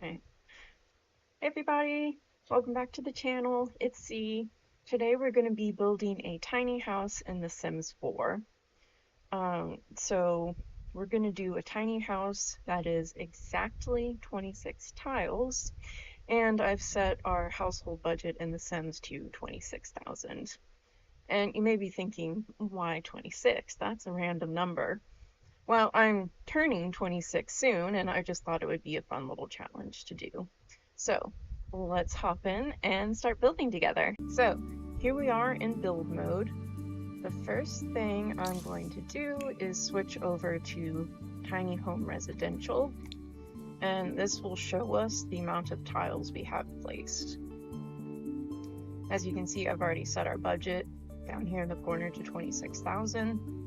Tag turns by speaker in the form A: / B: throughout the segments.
A: Hey everybody, welcome back to the channel. It's C. Today we're going to be building a tiny house in The Sims 4. So we're going to do a tiny house that is exactly 26 tiles, and I've set our household budget in The Sims to 26,000. And you may be thinking, why 26? That's a random number. Well, I'm turning 26 soon, and I just thought it would be a fun little challenge to do. So let's hop in and start building together. So here we are in build mode. The first thing I'm going to do is switch over to Tiny Home Residential, and this will show us the amount of tiles we have placed. As you can see, I've already set our budget down here in the corner to 26,000.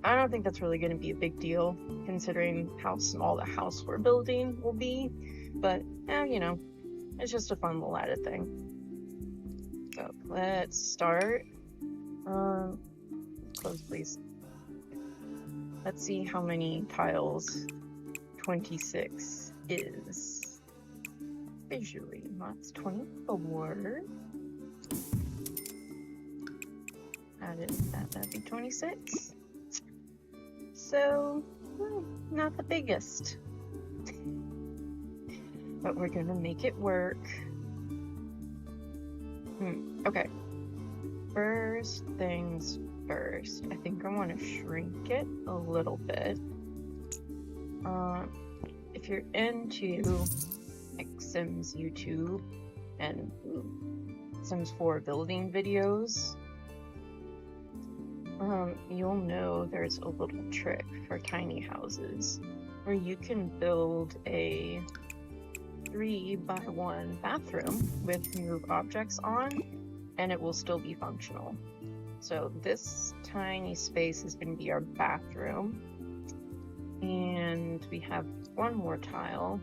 A: I don't think that's really going to be a big deal considering how small the house we're building will be, but you know, it's just a fun little added thing. So let's start. Close please. Let's see how many tiles 26 is. Visually, that's 24. Added that'd be 26. So, not the biggest. But we're gonna make it work. Okay. First things first. I think I want to shrink it a little bit. If you're into like Sims YouTube and Sims 4 building videos, you'll know there's a little trick for tiny houses where you can build a 3x1 bathroom with move objects on, and it will still be functional. So this tiny space is going to be our bathroom, and we have one more tile.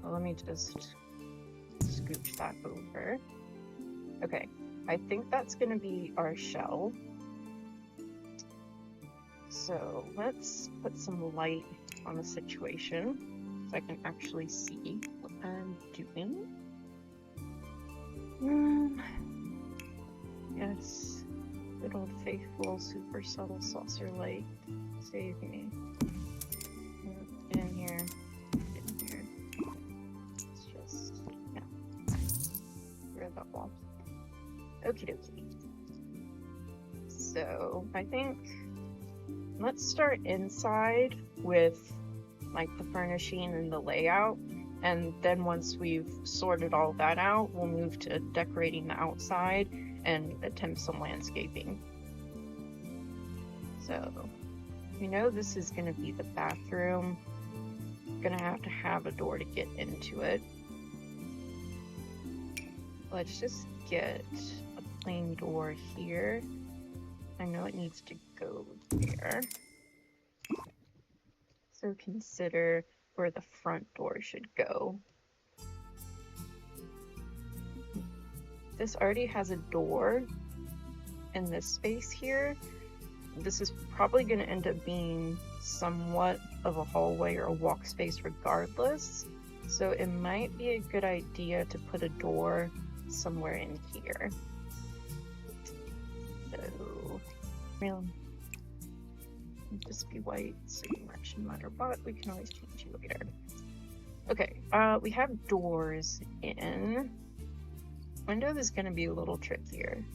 A: So let me just scooch that over. Okay, I think that's going to be our shell. So let's put some light on the situation so I can actually see what I'm doing. Yes, good old faithful super subtle saucer light. Save me. Get in here. Get in here. It's just, yeah. Rid of that wall. Okie dokie. So I think let's start inside with like the furnishing and the layout, and then once we've sorted all that out, we'll move to decorating the outside and attempt some landscaping. So we know this is going to be the bathroom. Gonna have a door to get into it. Let's just get a plain door here. I know it needs to go there. So consider where the front door should go. This already has a door in this space here. This is probably going to end up being somewhat of a hallway or a walk space regardless. So it might be a good idea to put a door somewhere in here. So, real. Just be white so much no matter what. We can always change you later. Okay, we have doors in. Window is going to be a little trickier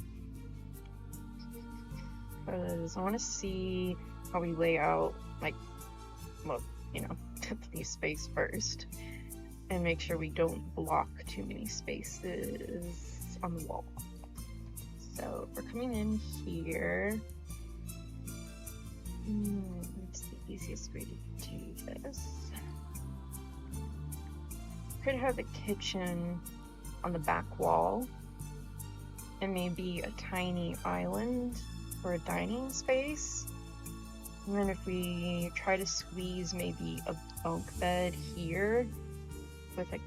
A: because I want to see how we lay out, like, well, you know, the space first and make sure we don't block too many spaces on the wall. So we're coming in here. It's the easiest way to do this. Could have a kitchen on the back wall and maybe a tiny island for a dining space. And then if we try to squeeze maybe a bunk bed here with a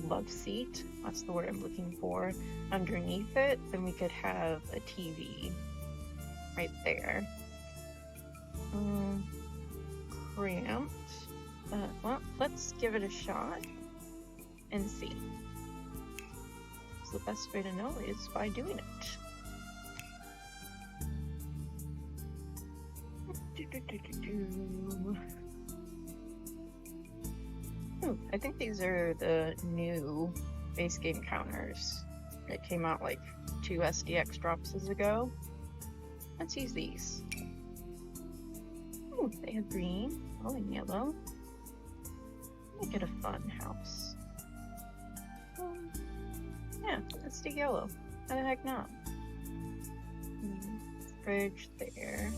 A: love seat, that's the word I'm looking for, underneath it, then we could have a TV right there. Cramped. Well, let's give it a shot and see. So the best way to know is by doing it. I think these are the new base game counters that came out like 2 SDX drops ago. Let's use these. Ooh, they have green, oh, and yellow. Make it a fun house. Yeah, let's do yellow. How the heck not? Fridge there.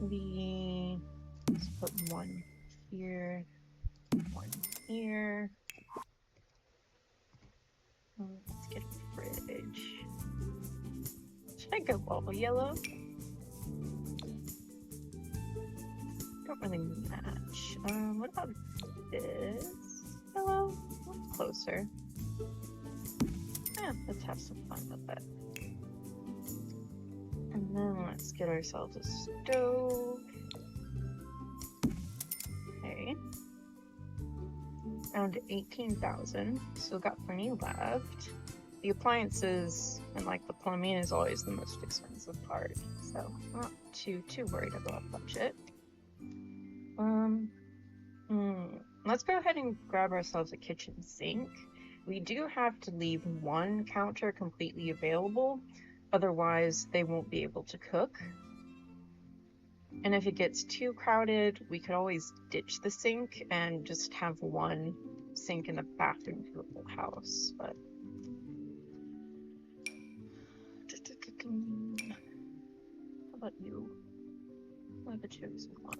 A: Let's put one here, one here. Let's get a fridge. Should I go all yellow? Don't really match. What about this? Yellow? Closer. Yeah, let's have some fun with it. And then let's get ourselves a stove. Okay. Down to 18,000, still got plenty left. The appliances and like the plumbing is always the most expensive part, so not too worried about budget. Let's go ahead and grab ourselves a kitchen sink. We do have to leave one counter completely available, otherwise they won't be able to cook. And if it gets too crowded, we could always ditch the sink and just have one sink in the bathroom for the whole house. But how about you? I have a chosen one.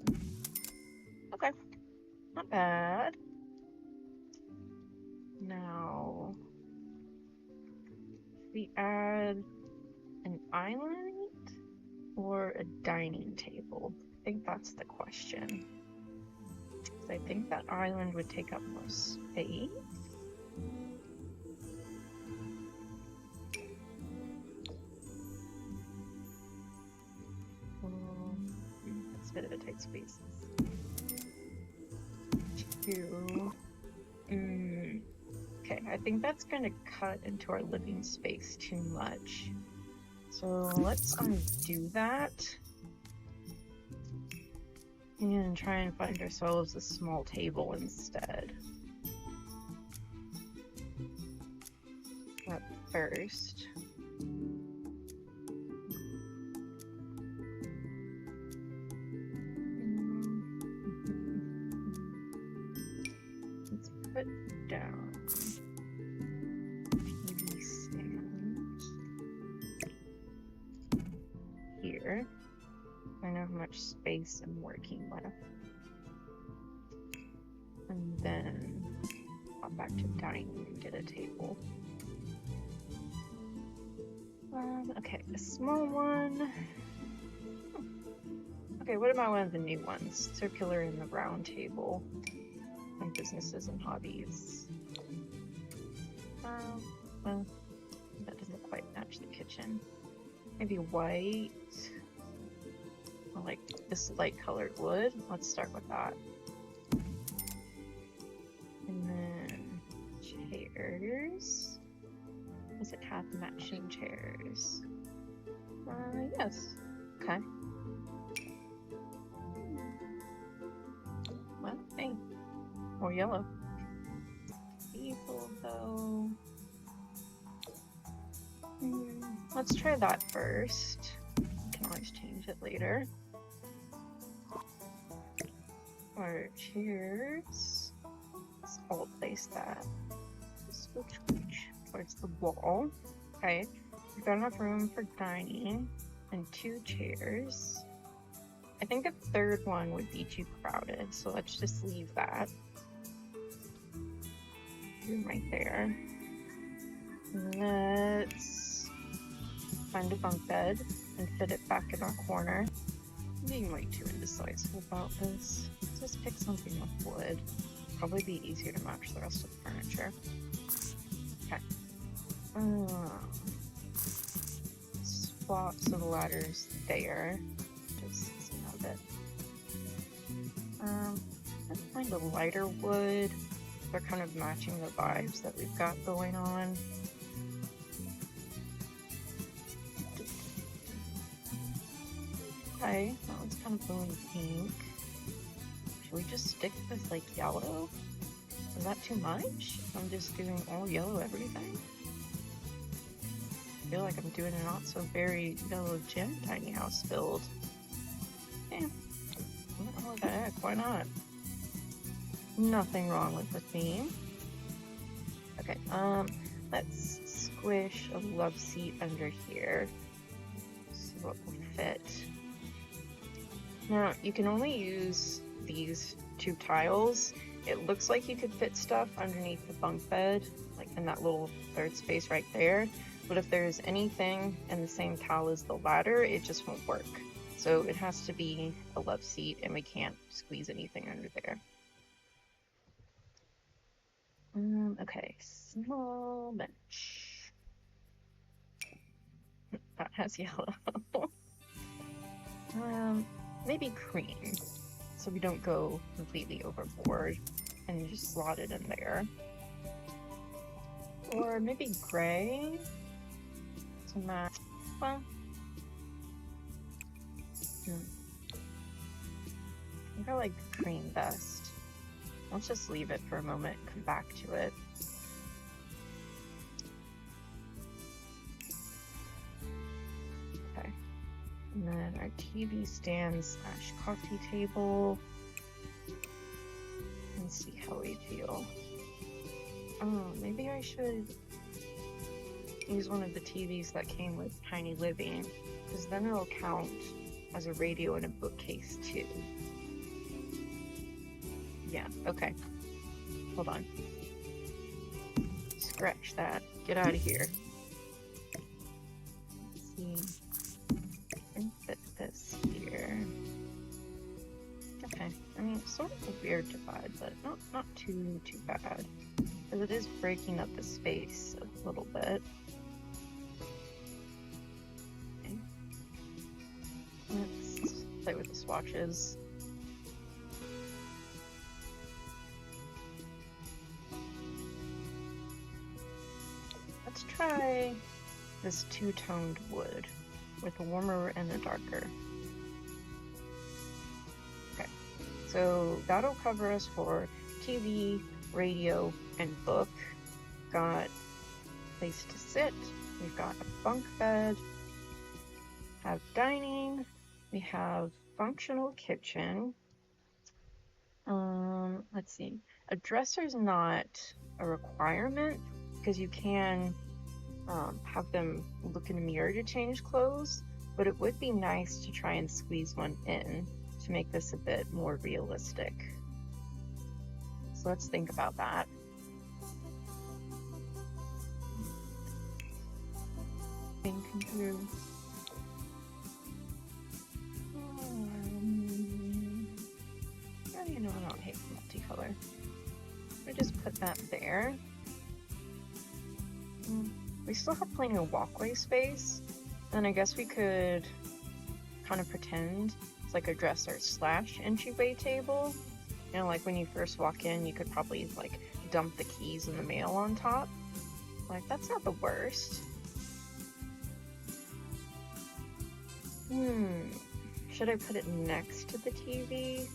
A: Okay, not bad. Now, we add an island or a dining table? I think that's the question. I think that island would take up more space. That's a bit of a tight space. 2. Okay, I think that's gonna cut into our living space too much. So let's undo that and try and find ourselves a small table instead. At first. Let's put down TV stand here. I know how much space I'm working with. And then hop back to dining and get a table. Okay, a small one. Okay, what about one of the new ones? Circular and the round table. And businesses and hobbies. Well, that doesn't quite match the kitchen. Maybe white. I like this light colored wood. Let's start with that. And then chairs. Does it have matching chairs? Yes. Okay. Well, hey. More yellow. People, though. Let's try that first. We can always change it later. Our chairs. Let's all place that. Switch towards the wall. Okay. We've got enough room for dining and 2 chairs. I think a third one would be too crowded, so let's just leave that. Right there. Let's find a bunk bed and fit it back in our corner. I'm being way too indecisive about this. Let's just pick something with wood. Probably be easier to match the rest of the furniture. Okay. Swap so the ladder's there. Just have it. Let's find a lighter wood. They're kind of matching the vibes that we've got going on. Okay, that one's kind of blue and pink. Should we just stick with like yellow? Is that too much? I'm just doing all yellow everything? I feel like I'm doing a not so very yellow gem tiny house build. Yeah, what the heck, why not? Nothing wrong with the theme. Okay, let's squish a love seat under here. See what will fit. Now, you can only use these 2 tiles. It looks like you could fit stuff underneath the bunk bed, like in that little 3rd space right there. But if there's anything in the same tile as the ladder, it just won't work. So it has to be a love seat, and we can't squeeze anything under there. Okay, small bench. That has yellow. Maybe cream, so we don't go completely overboard and just slot it in there. Or maybe gray to match. Well, I think I like cream best. Let's just leave it for a moment, come back to it. Okay. And then our TV stand / coffee table. And see how we feel. Oh, maybe I should use one of the TVs that came with Tiny Living, because then it'll count as a radio and a bookcase too. Yeah, okay. Hold on. Scratch that. Get out of here. Let's see. I can fit this here. Okay. I mean, it's sort of a weird divide, but not too bad. Because it is breaking up the space a little bit. Okay. Let's play with the swatches. Let's try this 2-toned wood with a warmer and a darker. Okay, so that'll cover us for TV, radio, and book. Got a place to sit. We've got a bunk bed. Have dining. We have functional kitchen. Let's see. A dresser's not a requirement because you can have them look in a mirror to change clothes, but it would be nice to try and squeeze one in to make this a bit more realistic. So let's think about that. Thinking through. You know, I don't hate multicolor. We just put that there. We still have plenty of walkway space, and I guess we could kind of pretend it's like a dresser / entryway table. You know, like when you first walk in, you could probably like dump the keys and the mail on top. Like, that's not the worst. Should I put it next to the TV?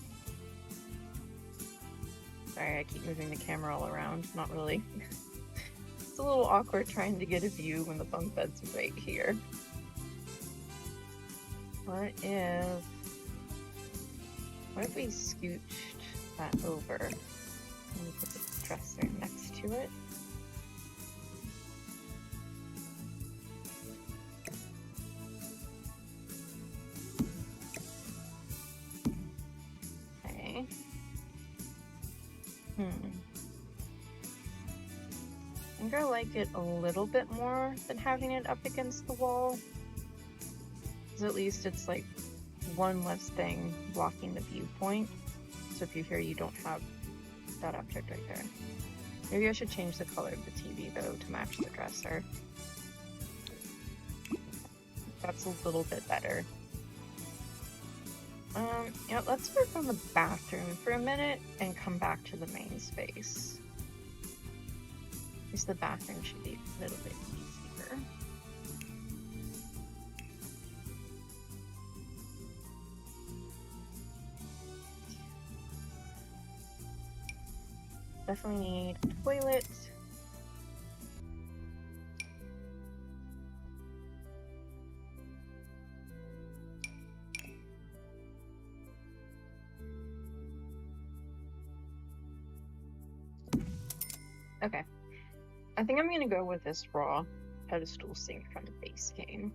A: Sorry, I keep moving the camera all around. Not really. It's a little awkward trying to get a view when the bunk bed's right here. What if we scooched that over and we put the dresser next to it? Okay. I think I like it a little bit more than having it up against the wall. Because at least it's like one less thing blocking the viewpoint. So if you're here, you don't have that object right there. Maybe I should change the color of the TV though to match the dresser. That's a little bit better. Yeah, let's work on the bathroom for a minute and come back to the main space. At least the bathroom should be a little bit easier. Definitely need a toilet. Okay, I think I'm gonna go with this raw pedestal sink from the base game.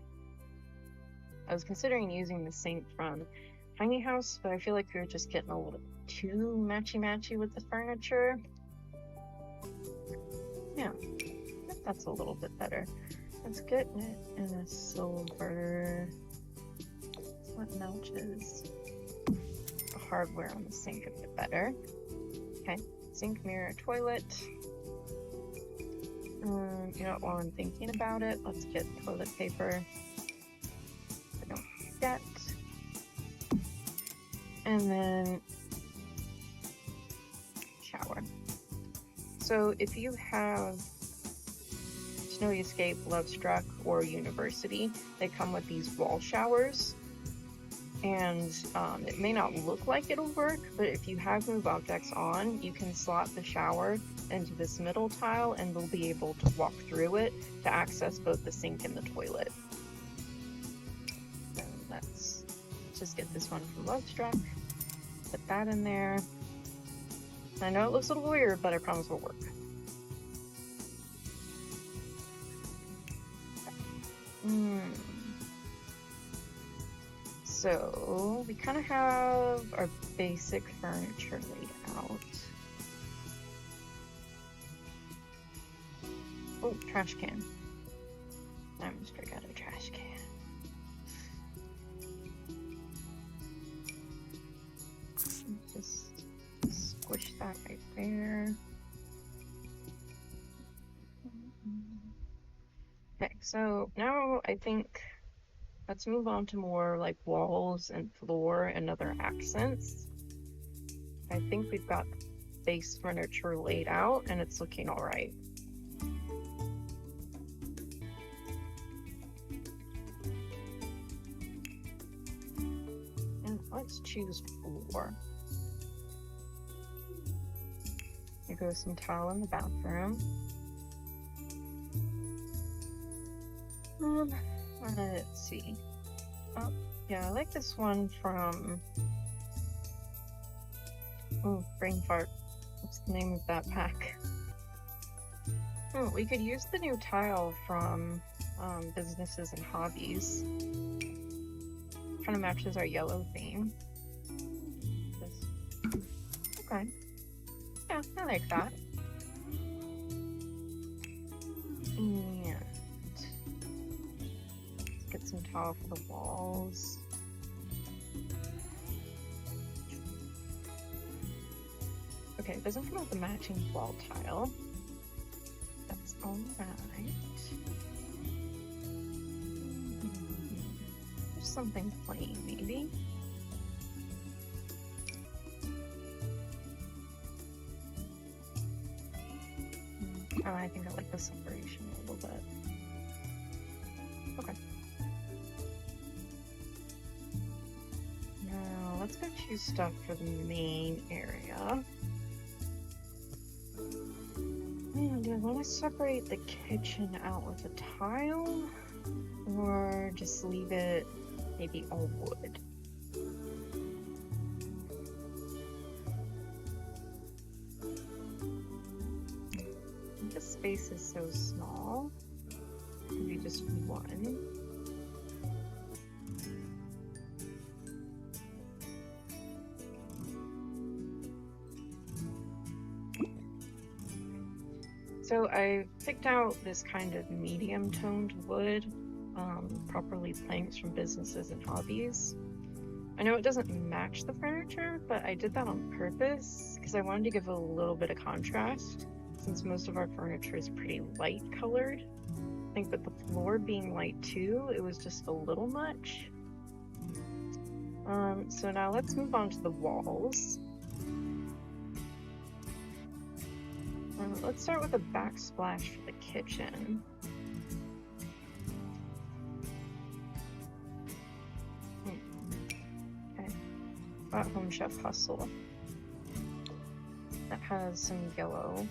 A: I was considering using the sink from Tiny House, but I feel like we were just getting a little too matchy-matchy with the furniture. Yeah, I think that's a little bit better. Let's get it in a silver. What matches the hardware on the sink a bit better. Okay, sink, mirror, toilet. You know what, while I'm thinking about it, let's get toilet paper. I don't forget. And then shower. So if you have Snowy Escape, Lovestruck, or University, they come with these wall showers. And it may not look like it'll work, but if you have Move Objects on, you can slot the shower into this middle tile and we'll be able to walk through it to access both the sink and the toilet. So let's just get this one from Lovestruck, put that in there. I know it looks a little weird, but I promise it'll work. So we kind of have our basic furniture laid out. Oh, trash can. I'm just gonna get a trash can. Just squish that right there. Okay, so now I think let's move on to more like walls and floor and other accents. I think we've got base furniture laid out and it's looking all right. And let's choose floor. Here goes some tile in the bathroom. Let's see. Oh, yeah, I like this one from... Oh, brain fart. What's the name of that pack? Oh, we could use the new tile from Businesses and Hobbies. Kind of matches our yellow theme. Okay. Yeah, I like that. And let's get some tile for the walls. Okay, it doesn't come with the matching wall tile. That's all right. There's something plain, maybe. Oh, I think I like the separation a little bit. Okay. Now, let's go choose stuff for the main area. Man, do I want to separate the kitchen out with a tile? Or just leave it maybe all wood? The space is so small. Maybe just one. So I picked out this kind of medium toned wood, properly planks from Businesses and Hobbies. I know it doesn't match the furniture, but I did that on purpose because I wanted to give a little bit of contrast since most of our furniture is pretty light colored. I think with the floor being light too, it was just a little much. So now let's move on to the walls. Let's start with a backsplash for the kitchen. Okay. Got Home Chef Hustle. That has some yellow,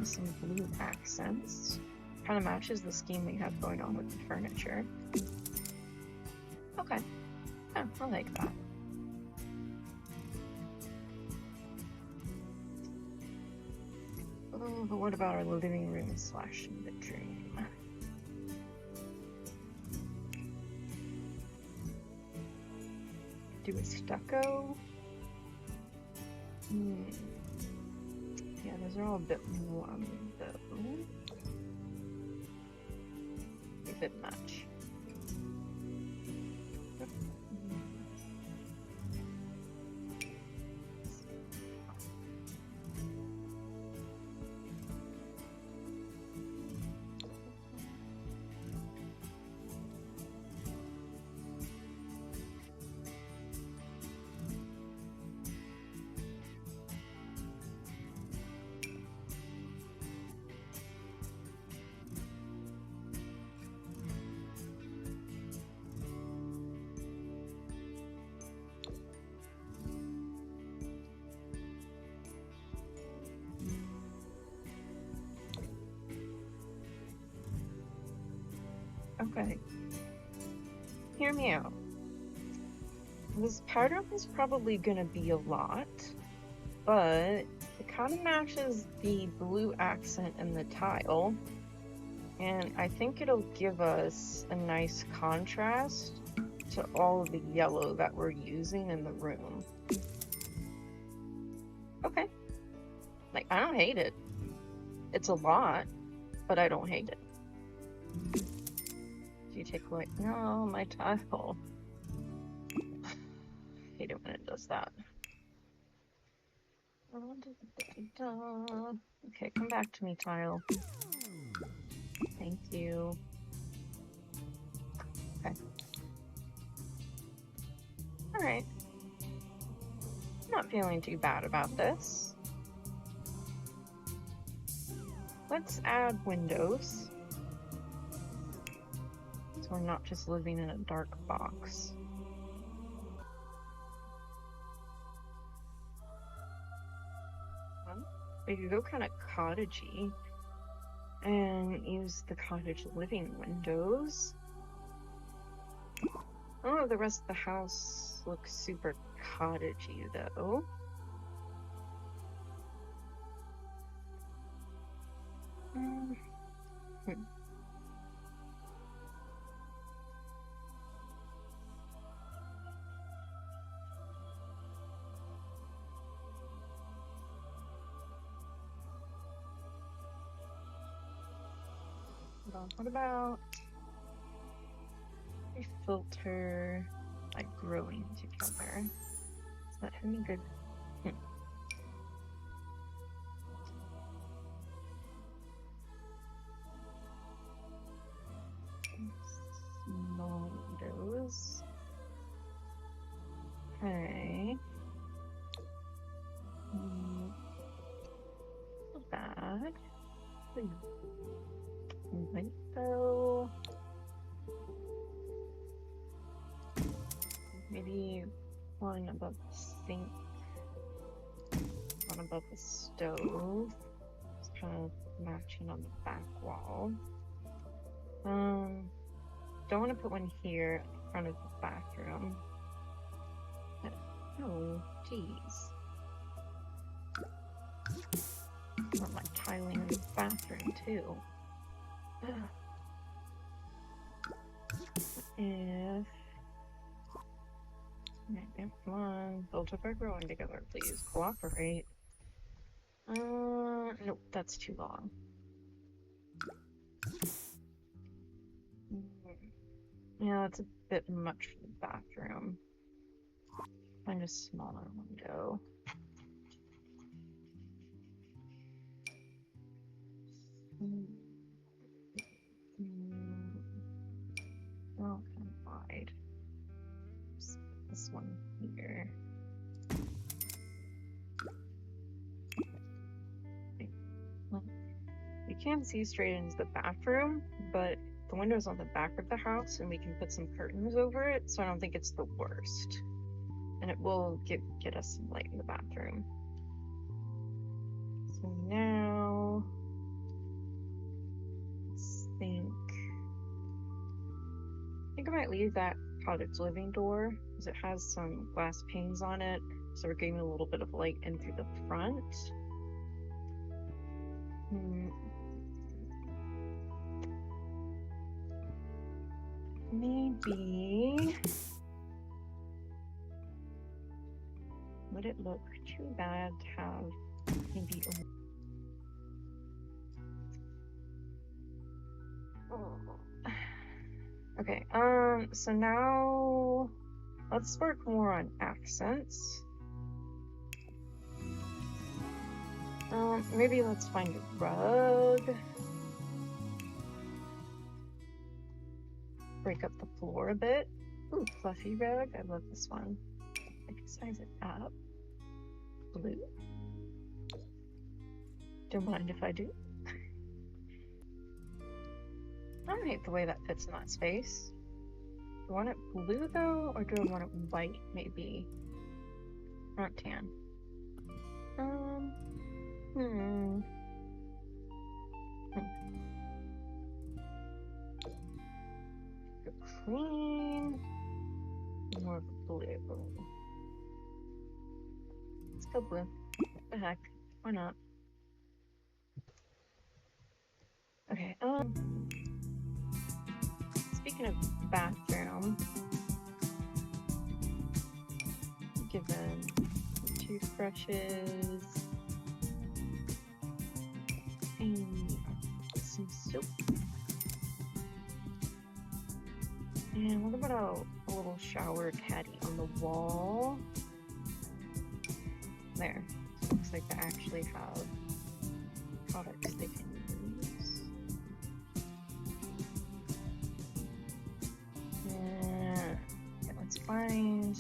A: some blue accents. Kind of matches the scheme we have going on with the furniture. Okay. Yeah, I like that. Oh, but what about our living room / bedroom? Do a stucco? Yeah, those are all a bit warm though. A bit much. Okay. Hear me out. This pattern is probably gonna be a lot, but it kind of matches the blue accent in the tile, and I think it'll give us a nice contrast to all of the yellow that we're using in the room. Okay. Like, I don't hate it. It's a lot, but I don't hate it. Do you take away? No, my tile. I hate it when it does that. Okay, come back to me, tile. Thank you. Okay. Alright. I'm not feeling too bad about this. Let's add windows, so we're not just living in a dark box. We could go kind of cottagey and use the cottage living windows. Oh, the rest of the house looks super cottagey though. What about a filter like growing together? Is that any good? Small windows. Okay. Not bad. Window. Maybe one above the sink, one above the stove. It's kind of matching on the back wall. Don't want to put one here in front of the bathroom. But, oh, geez. I want my tiling in the bathroom too. If come on, build up our growing together, please cooperate. Nope, that's too long. Yeah, that's a bit much for the bathroom. Find a smaller window. Oh, kind of wide. This this one here. Well, you can't see straight into the bathroom, but the window's on the back of the house and we can put some curtains over it, so I don't think it's the worst. And it will get us some light in the bathroom. So now, let's think. I think I might leave that cottage living door because it has some glass panes on it, so we're getting a little bit of light in through the front. Maybe. Would it look too bad to have maybe a... Okay, so now let's work more on accents. Maybe let's find a rug. Break up the floor a bit. Ooh, fluffy rug. I love this one. I can size it up. Blue. Don't mind if I do. I don't hate the way that fits in that space. Do I want it blue though, or do I want it white maybe? Not tan. Go clean. More of a blue. Let's go blue. What the heck? Why not? Okay, speaking of bathroom, give them toothbrushes and some soap. And what about a little shower caddy on the wall? There. So it looks like they actually have products they can use. Yeah. Okay, let's find...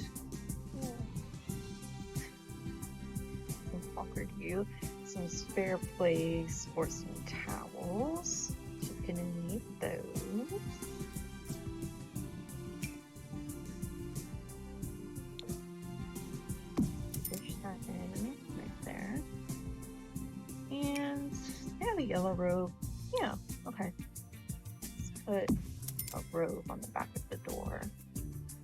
A: Awkward you. Some spare place for some towels. She's gonna need those. Push that in right there. And yeah, the yellow robe. Yeah, okay. Let's put a robe on the back of the door.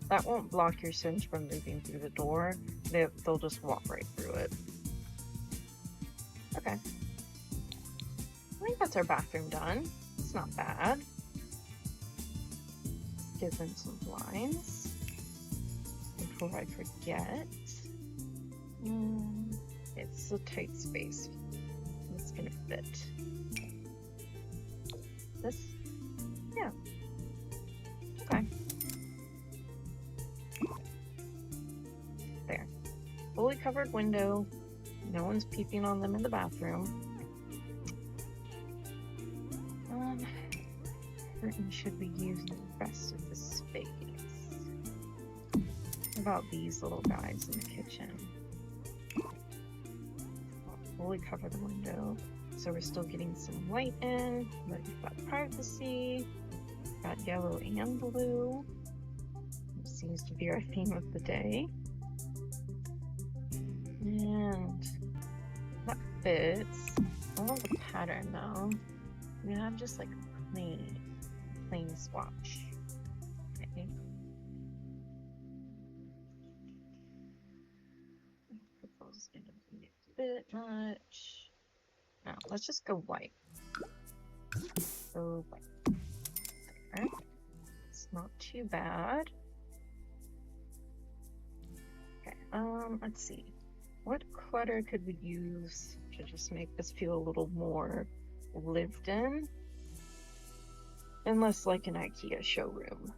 A: That won't block your Sims from moving through the door. They'll just walk right through it. Okay. I think that's our bathroom done. It's not bad. Give them some blinds before I forget. It's a tight space. It's gonna fit. This? Yeah. Okay. There. Fully covered window. No one's peeping on them in the bathroom. Curtain should be using the rest of the space. What about these little guys in the kitchen? I'll fully cover the window, so we're still getting some light in, but we've got privacy. Got yellow and blue. It seems to be our theme of the day. And that fits. I love the pattern though. We have just like a plain swatch. Okay. Those end up being a bit much. No, let's just go white. Go white. There. It's not too bad. Okay, let's see. What clutter could we use to just make this feel a little more lived in? And less like an IKEA showroom.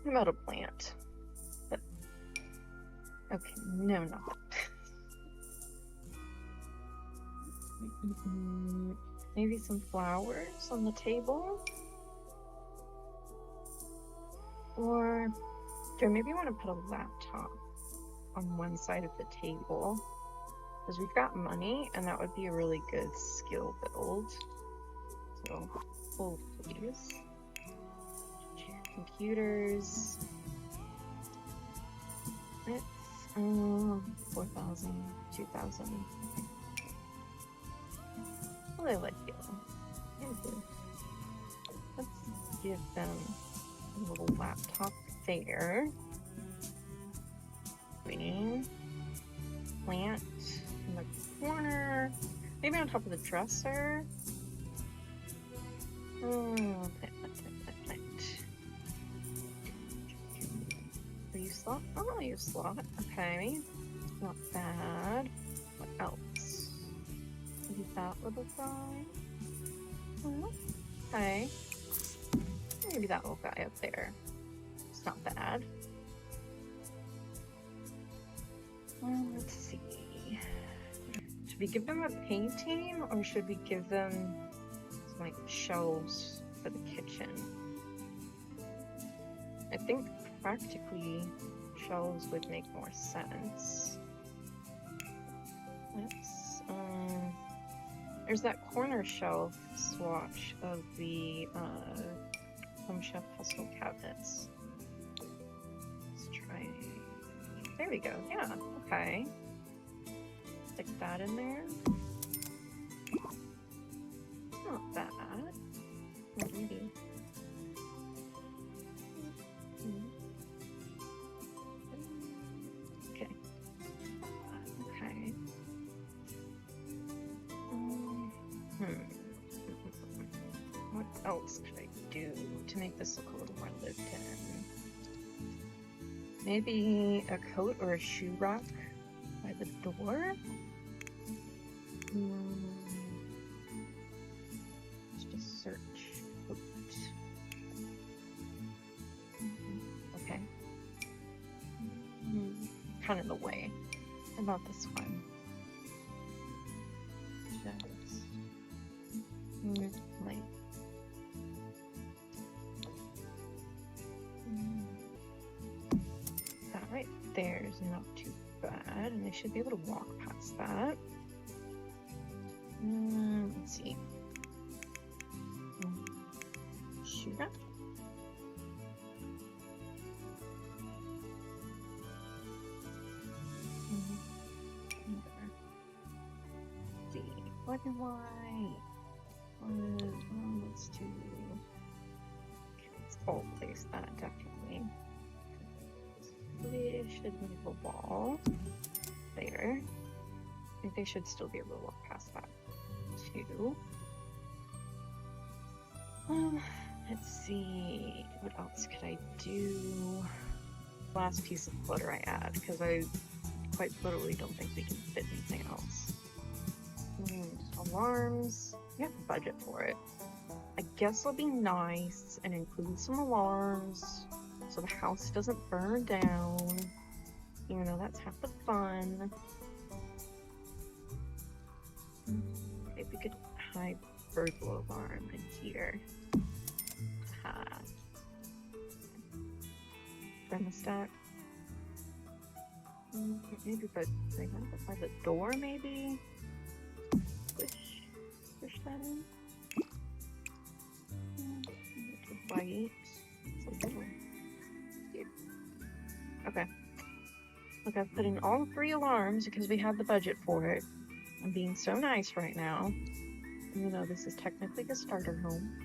A: What about a plant? But, okay, no, not that. Maybe some flowers on the table? Or do I maybe want to put a laptop on one side of the table? Because we've got money, and that would be a really good skill build. So, hold please. Computers. It's 4,000, 2,000. Well, I like yellow. Let's give them a little laptop there. Green. Plant in the corner. Maybe on top of the dresser. Plant. Will you slot? Oh, I'll use slot. Okay. Not bad. What else? Maybe that little guy. Okay. Maybe that little guy up there. It's not bad. Let's see. Should we give them a painting, or should we give them some, like, shelves for the kitchen? I think practically shelves would make more sense. Let's there's that corner shelf swatch of the Home Chef Hustle cabinets. Let's try. There we go. Yeah. Okay. Stick that in there. Not bad. Maybe. Okay. Okay. What else could I do to make this look a little more lived in? Maybe a coat or a shoe rack by the door? Let's just search coat. Okay. Kind of in the way. How about this one? Just like that right there is not too bad, and they should be able to walk past that. Let's see. Shoot that. See, black and white. Let's do. Let's all place that definitely. They should move a wall there. I think they should still be able to walk past that too. Let's see, what else could I do? Last piece of clutter I add, because I quite literally don't think we can fit anything else. Alarms. We have a budget for it. I guess I'll be nice and include some alarms so the house doesn't burn down. Even though that's half the fun. Maybe we could hide burglar alarm in here. Thermostat. Maybe by the door, maybe? Push that in. White. It's a little cute. Okay. Look, I've put in all 3 alarms because we have the budget for it. I'm being so nice right now. Even though this is technically a starter home.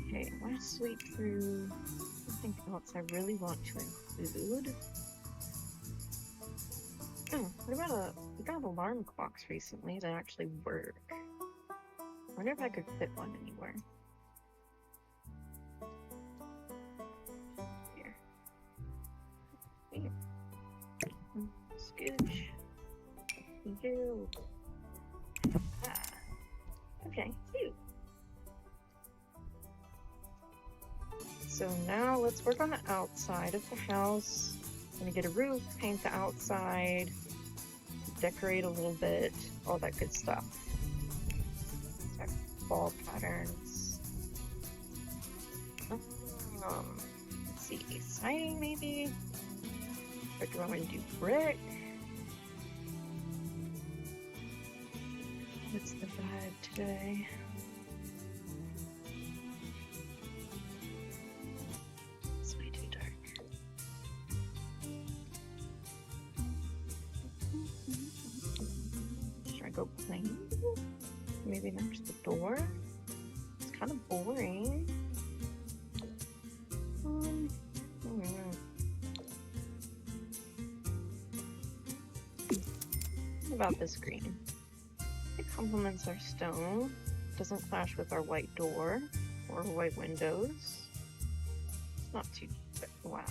A: Okay, I want to sweep through something else I really want to include. We got alarm clocks recently that actually work. I wonder if I could fit one anywhere. Here. Scooch. You. Okay, cute. So now let's work on the outside of the house. I'm gonna get a roof, paint the outside, decorate a little bit, all that good stuff. Wall patterns. Oh, siding maybe? Or do I want to do brick? What's the vibe today? It's way too dark. Should I go plain? Maybe next the door? It's kind of boring. What about this green? It complements our stone. Doesn't clash with our white door or white windows. It's not too... wow.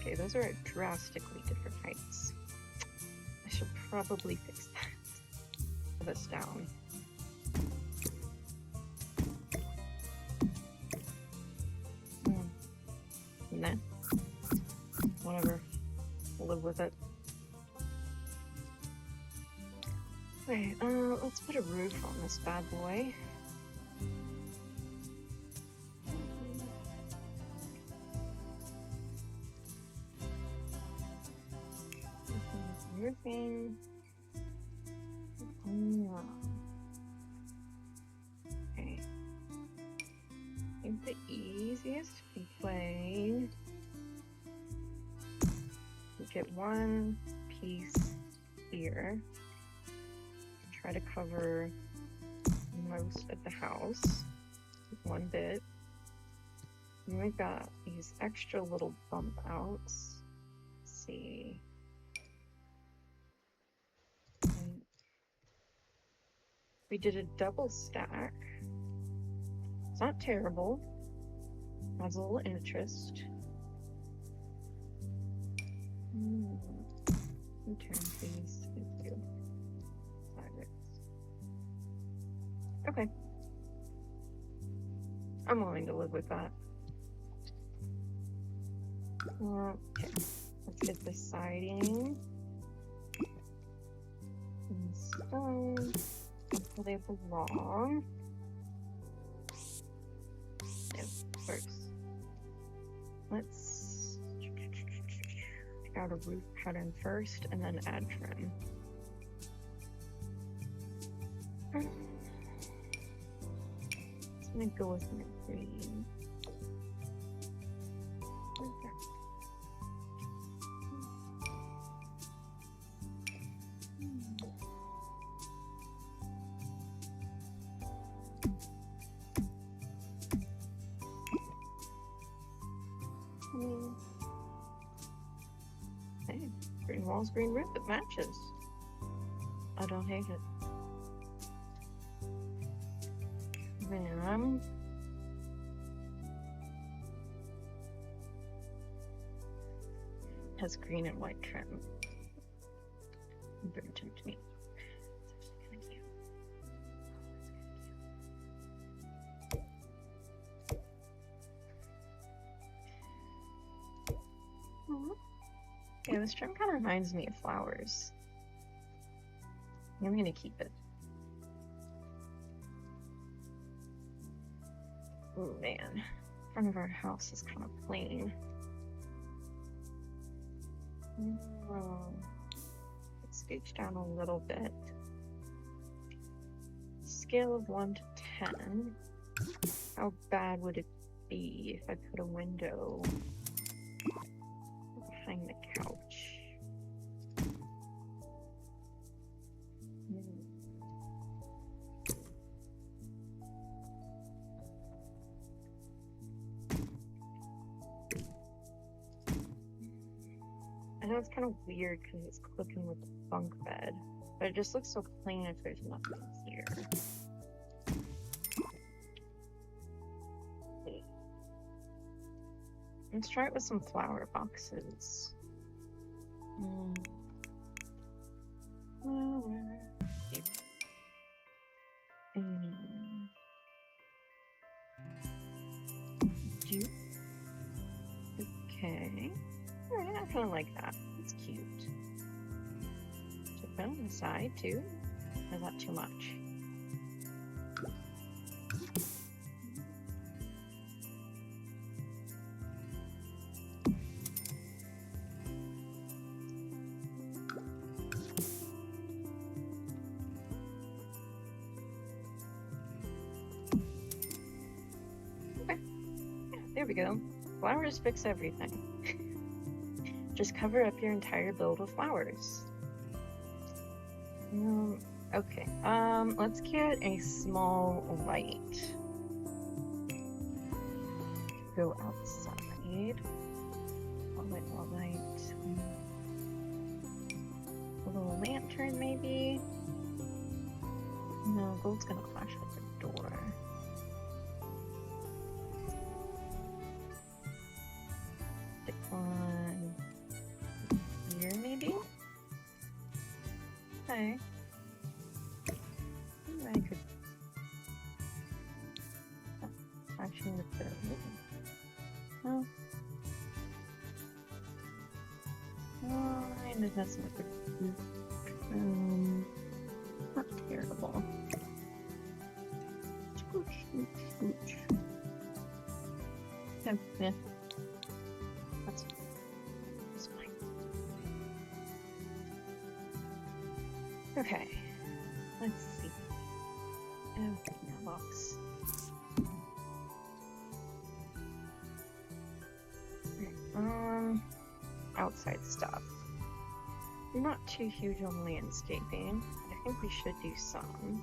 A: Okay, those are at drastically different heights. I should probably fix that. Put this down. Nah. Whatever. We'll live with it. Okay, let's put a roof on this bad boy. Roofing. Okay. I think the easiest way to get one piece here. Try to cover most of the house with one bit. And we've got these extra little bump outs. Let's see. And we did a double stack. It's not terrible. Has a little interest. Turn these. Okay. I'm willing to live with that. Okay. Let's get the siding. And stone. Where they belong. Yeah, first. Let's pick out a roof pattern first and then add trim. I'm gonna go with my green. Hey, green walls, green roof, it matches. I don't hate it. Man, has green and white trim. Very tempting me. It's actually kind of cute. Yeah, this trim kind of reminds me of flowers. I'm gonna keep it. Oh man, front of our house is kind of plain. Let's scooch down a little bit. Scale of 1 to 10. How bad would it be if I put a window behind the couch? I know it's kind of weird because it's clicking with the bunk bed, but it just looks so plain if there's nothing here. Let's try it with some flower boxes. Okay. Alright, I kind of like that. It's cute. Put that on the side too. Or is that too much? we go. Flowers fix everything. Just cover up your entire build with flowers. Okay, let's get a small light. Go outside. All light. A little lantern, maybe? No, gold's gonna flash at the door. Stick one here, maybe? Okay. I could actually with the no. I ended messing with the not terrible. Scooch, scooch, scooch. Yeah. That's fine. Okay. Let's see. Okay, mailbox. Outside stuff. We're not too huge on landscaping. I think we should do some.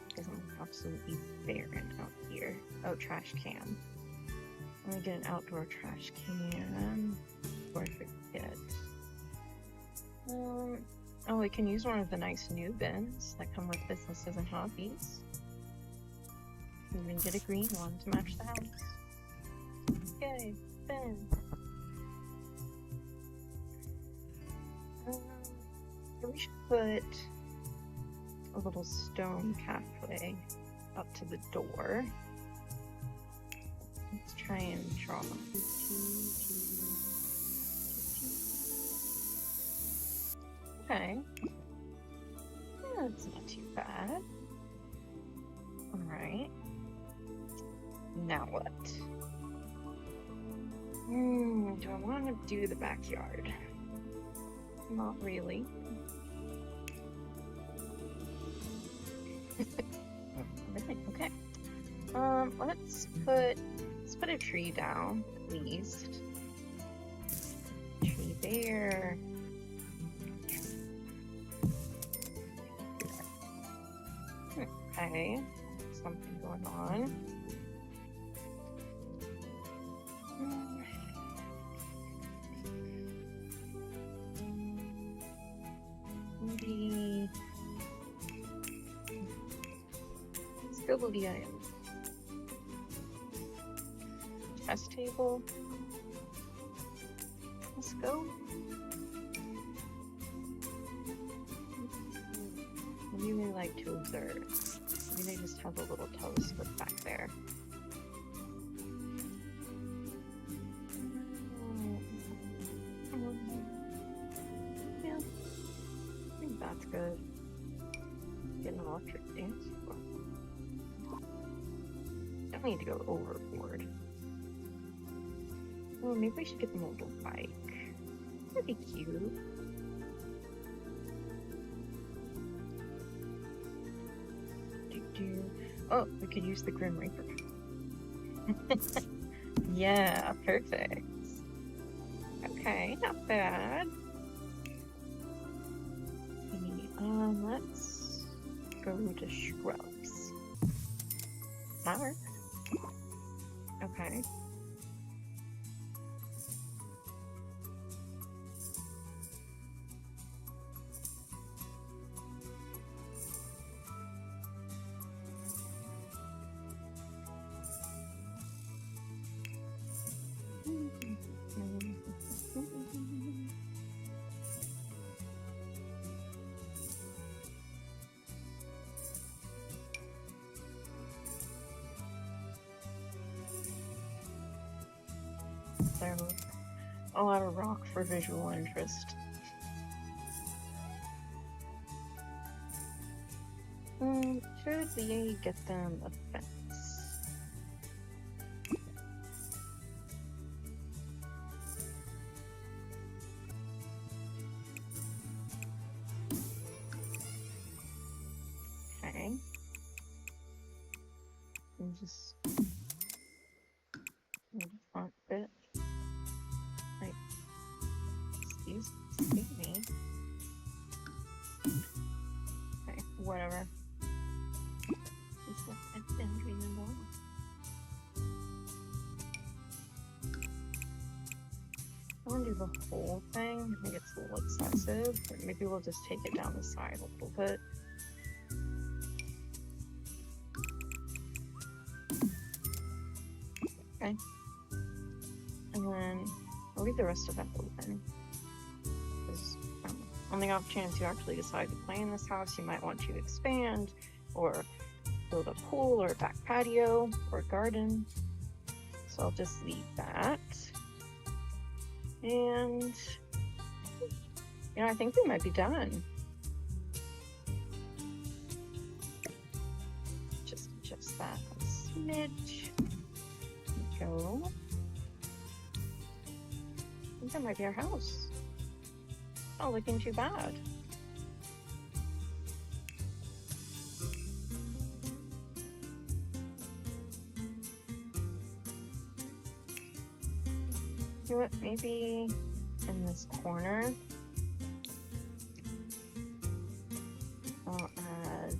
A: Because I'm absolutely barren out here. Oh, trash can. I'm gonna get an outdoor trash can before I forget. Oh, we can use one of the nice new bins that come with businesses and hobbies. Even get a green one to match the house. Yay, bin. We should put a little stone pathway up to the door. Let's try and draw. Okay. That's not too bad. Alright. Now what? Do I want to do the backyard? Not really. Okay. Let's put a tree down at least. Tree there. Okay. Something going on. Maybe let's go to the chess table. Let's go. Maybe they like to observe. Maybe they just have a little telescope back there. Yeah, I think that's good. Get an electric dance floor. Don't need to go overboard. Oh, maybe we should get the mobile bike. That'd be cute. Oh, we could use the Grim Reaper. Yeah, perfect. Okay, not bad. Let's go to shrubs. Flower. Okay. So, a lot of rock for visual interest. Should we get them a fence? Okay. And just want to do the whole thing. I think it's a little excessive. Or maybe we'll just take it down the side a little bit. Okay. And then I'll leave the rest of that open. Because on the off chance you actually decide to play in this house, you might want to expand or build a pool or a back patio or garden. So I'll just leave that. And I think we might be done. Just adjust that a smidge. There we go. I think that might be our house. Not looking too bad. You know what, maybe in this corner, I'll add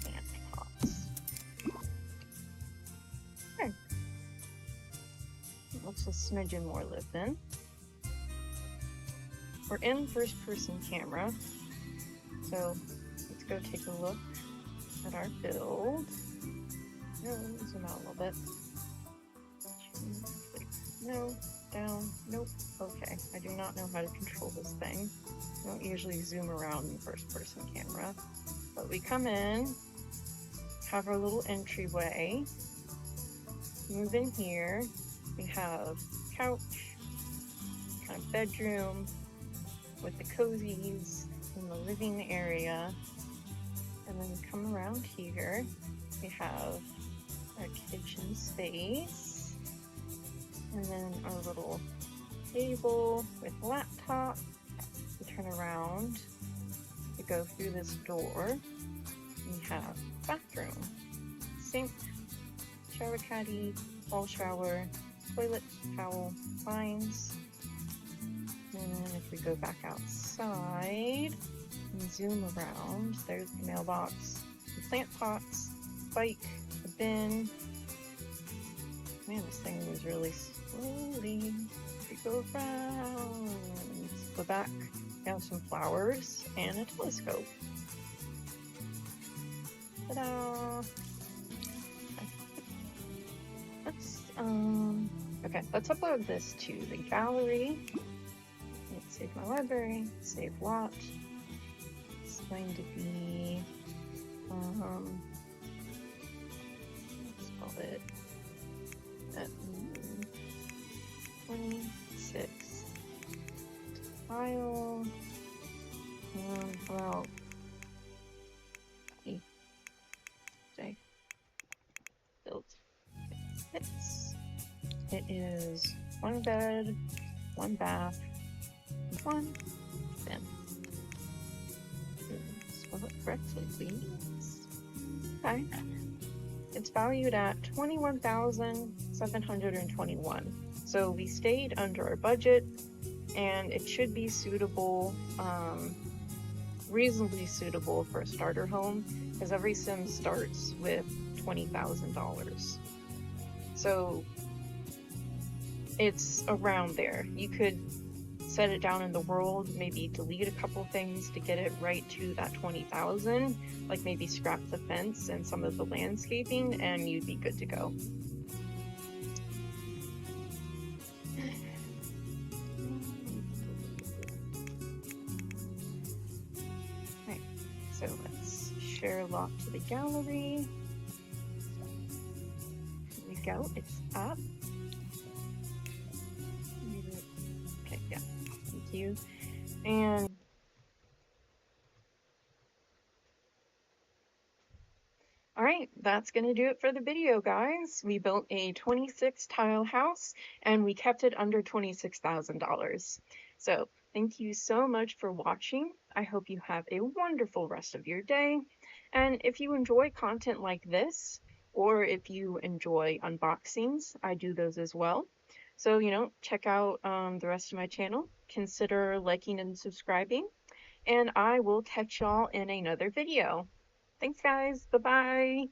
A: plant pots. Okay. Looks a smidgen more lived in. We're in first person camera, so let's go take a look at our build. No, zoom out a little bit. No, down, nope. Okay, I do not know how to control this thing. I don't usually zoom around in first person camera. But we come in, have our little entryway, move in here. We have couch, kind of bedroom with the cozies in the living area. And then we come around here, we have our kitchen space. And then our little table with laptop. We turn around, we go through this door. We have bathroom, sink, shower caddy, wall shower, toilet, towel, blinds. And then if we go back outside and zoom around, there's the mailbox, the plant pots, bike, the bin. Man, this thing moves really slowly. We go around the back. We have some flowers and a telescope. Ta-da! Let's upload this to the gallery. Let's save my library. Save lot. It's going to be let's call it 26 tile. Well, say build 6. It is 1 bed, 1 bath, 1 bin. Spell it correctly, please. Okay. It's valued at $21,721. So we stayed under our budget, and it should be suitable, reasonably suitable for a starter home, because every sim starts with $20,000. So it's around there. You could set it down in the world, maybe delete a couple things to get it right to that 20,000, like maybe scrap the fence and some of the landscaping, and you'd be good to go. Right, so let's share lot to the gallery. Here we go, it's up. Okay, yeah, thank you. And all right, that's going to do it for the video, guys. We built a 26 tile house and we kept it under $26,000. So thank you so much for watching. I hope you have a wonderful rest of your day. And if you enjoy content like this, or if you enjoy unboxings, I do those as well. So, check out the rest of my channel. Consider liking and subscribing. And I will catch y'all in another video. Thanks, guys. Bye-bye.